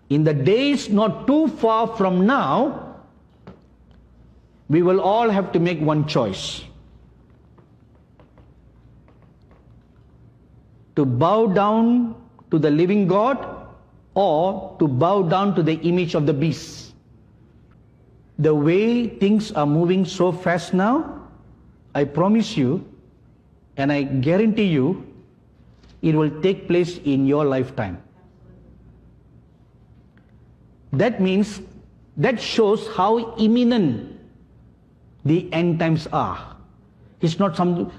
In the days not too far from now, we will all have to make one choice. To bow down to the living God or to bow down to the image of the beast. The way things are moving so fast now, I promise you and I guarantee you, it will take place in your lifetime. That means, that shows how imminent the end times are. It's not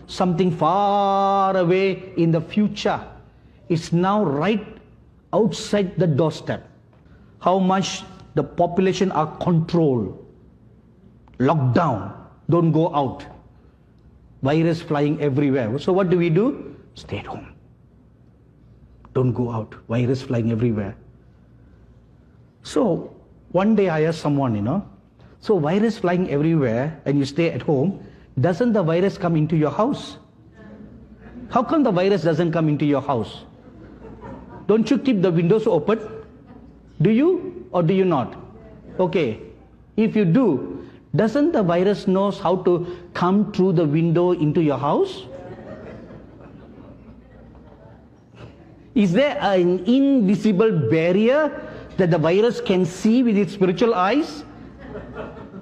something far away in the future. It's now right outside the doorstep. How much the population are controlled, locked down, don't go out. Virus flying everywhere. So what do? Stay at home. Don't go out. Virus flying everywhere. So one day I asked someone, so virus flying everywhere and you stay at home, doesn't the virus come into your house? How come the virus doesn't come into your house? Don't you keep the windows open? Do you or do you not? Okay, if you do, doesn't the virus knows how to come through the window into your house? Is there an invisible barrier that the virus can see with its spiritual eyes?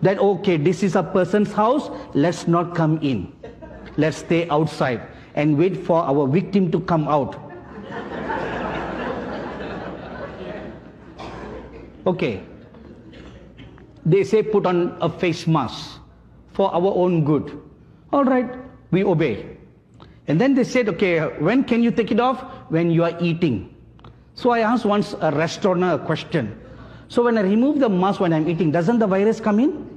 That, okay, this is a person's house, let's not come in. Let's stay outside and wait for our victim to come out. Okay. They say put on a face mask for our own good. All right, we obey. And then they said, okay, when can you take it off? When you are eating. So I asked once a restaurant a question. So when I remove the mask when I'm eating, doesn't the virus come in?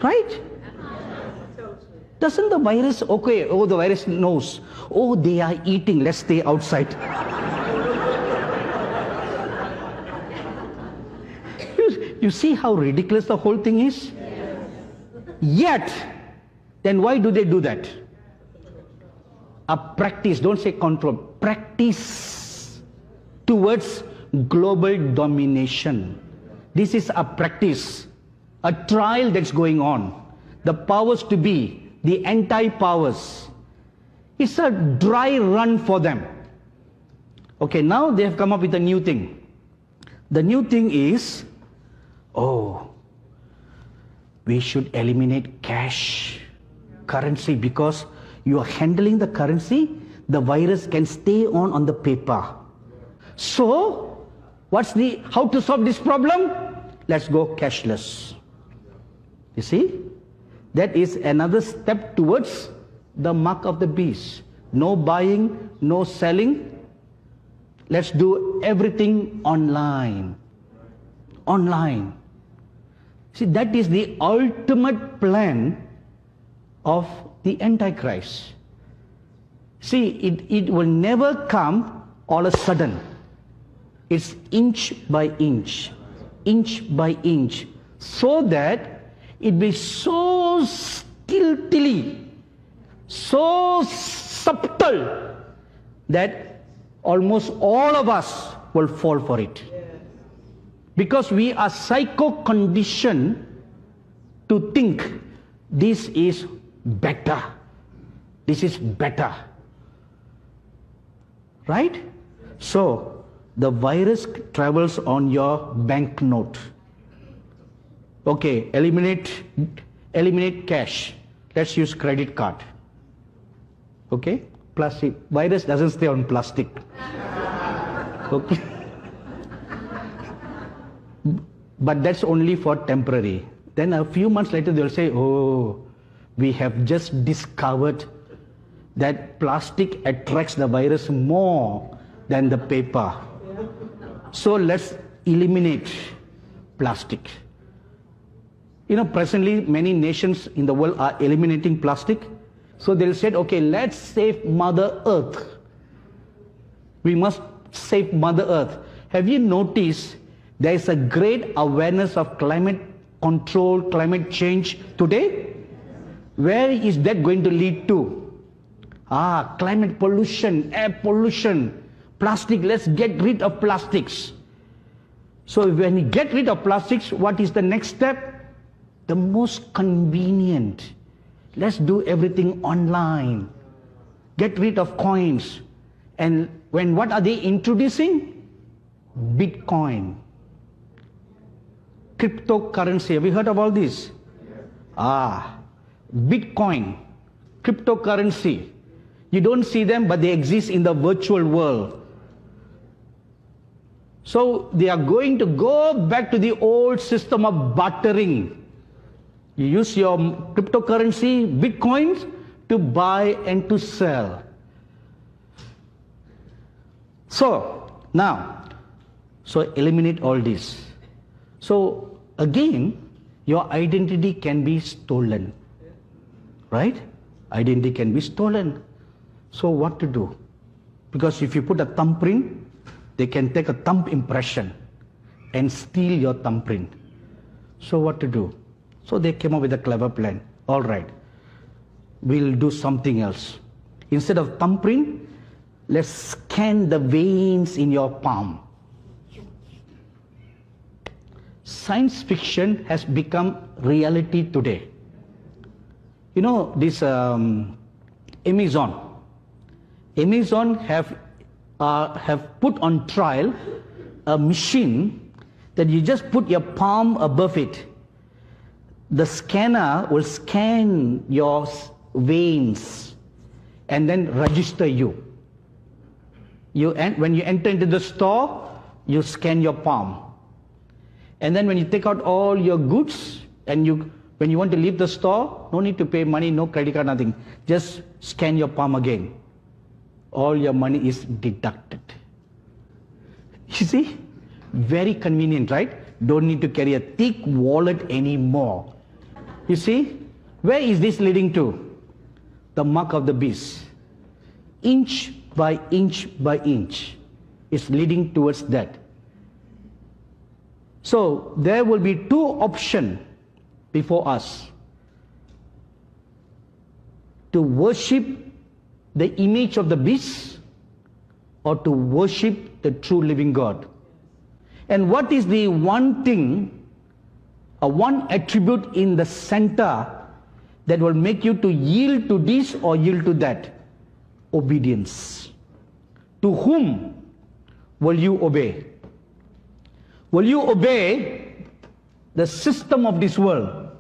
Right? Doesn't the virus, okay, oh, the virus knows. Oh, they are eating, let's stay outside. You see how ridiculous the whole thing is? Yet, then why do they do that? A practice, don't say control, practice towards global domination. This is a practice, a trial that's going on. The powers to be, the anti-powers. It's a dry run for them. Okay, now they have come up with a new thing. The new thing is, oh, we should eliminate cash, currency, because you are handling the currency, the virus can stay on the paper. So, how to solve this problem? Let's go cashless. You see? That is another step towards the mark of the beast. No buying, no selling. Let's do everything online. Online. See, that is the ultimate plan of the Antichrist. See, it will never come all of a sudden. It's inch by inch, so that it be so skillfully, so subtle, that almost all of us will fall for it. Because we are psycho-conditioned to think this is better. This is better. Right? So, the virus travels on your banknote. Okay, eliminate cash. Let's use credit card. Okay? Plastic. Virus doesn't stay on plastic. Okay? But that's only for temporary. Then a few months later they'll say, oh, we have just discovered that plastic attracts the virus more than the paper. So let's eliminate plastic. Presently many nations in the world are eliminating plastic. So they'll say, okay, let's save Mother Earth. We must save Mother Earth. Have you noticed there is a great awareness of climate control, climate change today? Where is that going to lead to? Climate pollution, air pollution, Plastic, let's get rid of plastics. So when you get rid of plastics, what is the next step? The most convenient. Let's do everything online. Get rid of coins. And what are they introducing? Bitcoin. Cryptocurrency. Have you heard of all this? Bitcoin. Cryptocurrency. You don't see them, but they exist in the virtual world. So they are going to go back to the old system of bartering. You use your cryptocurrency, bitcoins, to buy and to sell. So now, eliminate all this. So again, your identity can be stolen, right? Identity can be stolen. So what to do? Because if you put a thumbprint, they can take a thumb impression and steal your thumbprint. So what to do? So they came up with a clever plan. All right, we'll do something else. Instead of thumbprint, let's scan the veins in your palm. Science fiction has become reality today. You know, this Amazon have put on trial a machine that you just put your palm above it. The scanner will scan your veins and then register you. When you enter into the store, you scan your palm. And then when you take out all your goods and when you want to leave the store, no need to pay money, no credit card, nothing. Just scan your palm again. All your money is deducted. You see? Very convenient, right? Don't need to carry a thick wallet anymore. You see? Where is this leading to? The mark of the beast. Inch by inch by inch is leading towards that. So there will be two options before us. To worship the image of the beast or to worship the true living God. And what is the one thing, one attribute in the center that will make you to yield to this or yield to that? Obedience. To whom will you obey? Will you obey the system of this world?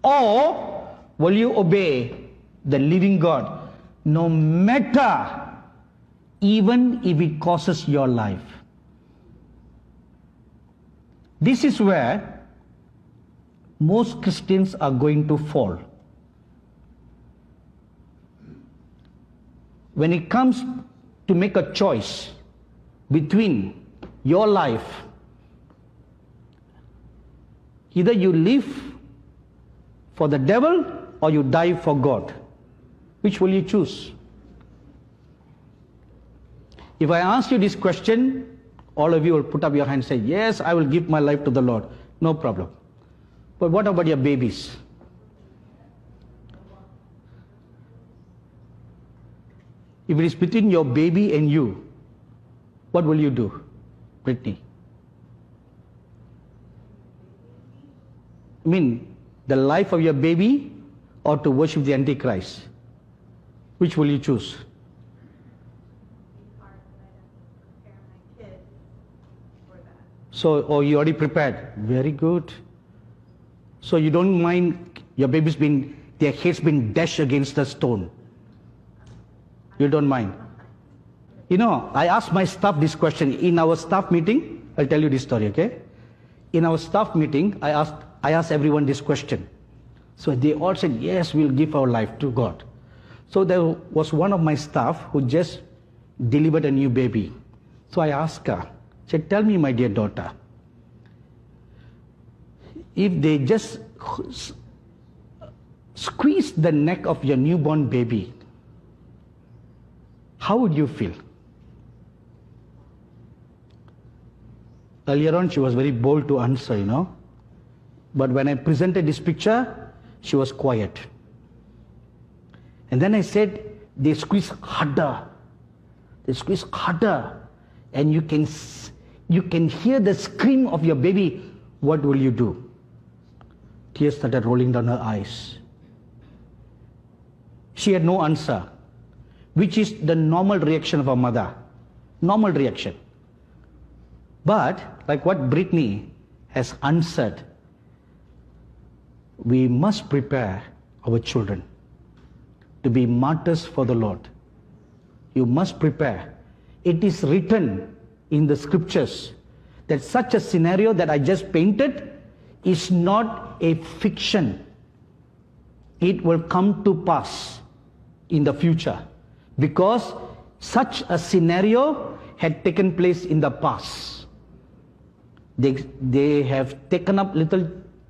Or will you obey the living God? No matter, even if it costs your life. This is where most Christians are going to fall. When it comes to make a choice between your life, either you live for the devil or you die for God. Which will you choose? If I ask you this question, all of you will put up your hand and say, yes, I will give my life to the Lord. No problem. But what about your babies? If it is between your baby and you, what will you do, Brittany? I mean, the life of your baby or to worship the Antichrist? Which will you choose? So, you already prepared. Very good. So you don't mind your baby's their head's been dashed against the stone. You don't mind. You know, I asked my staff this question in our staff meeting. I'll tell you this story, okay? In our staff meeting, I asked everyone this question. So they all said, yes, we'll give our life to God. So there was one of my staff who just delivered a new baby. So I asked her, I said, tell me, my dear daughter, if they just squeeze the neck of your newborn baby, how would you feel? Earlier on, she was very bold to answer, you know. But when I presented this picture, she was quiet. And then I said, they squeeze harder. they squeeze harder, and you can hear the scream of your baby. What will you do? Tears started rolling down her eyes. She had no answer, which is the normal reaction of a mother. Normal reaction. But, like what Brittany has answered, we must prepare our children to be martyrs for the Lord. You must prepare. It is written in the scriptures that such a scenario that I just painted is not a fiction. It will come to pass in the future because such a scenario had taken place in the past. They have taken up little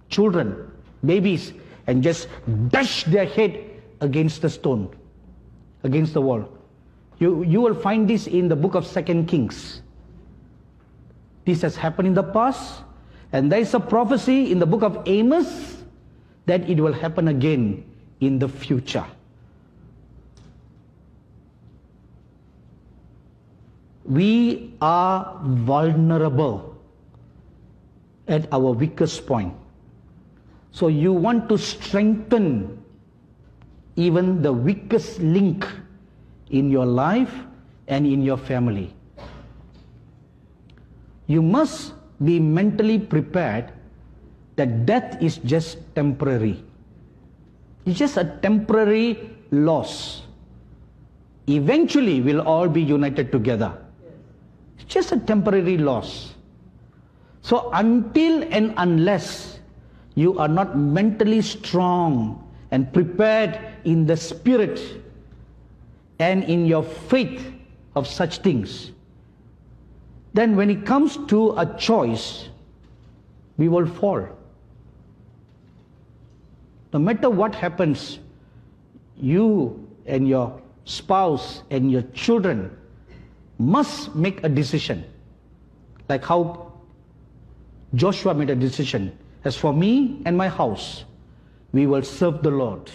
children, babies, and just dashed their head against the stone, against the wall. You will find this in the book of 2 Kings. This has happened in the past, and there is a prophecy in the book of Amos that it will happen again in the future. We are vulnerable at our weakest point. So you want to strengthen even the weakest link in your life and in your family. You must be mentally prepared that death is just temporary. It's just a temporary loss. Eventually we'll all be united together. It's just a temporary loss. So until and unless you are not mentally strong and prepared in the spirit and in your faith of such things, then when it comes to a choice, we will fall. No matter what happens, you and your spouse and your children must make a decision. Like how Joshua made a decision. As for me and my house, we will serve the Lord.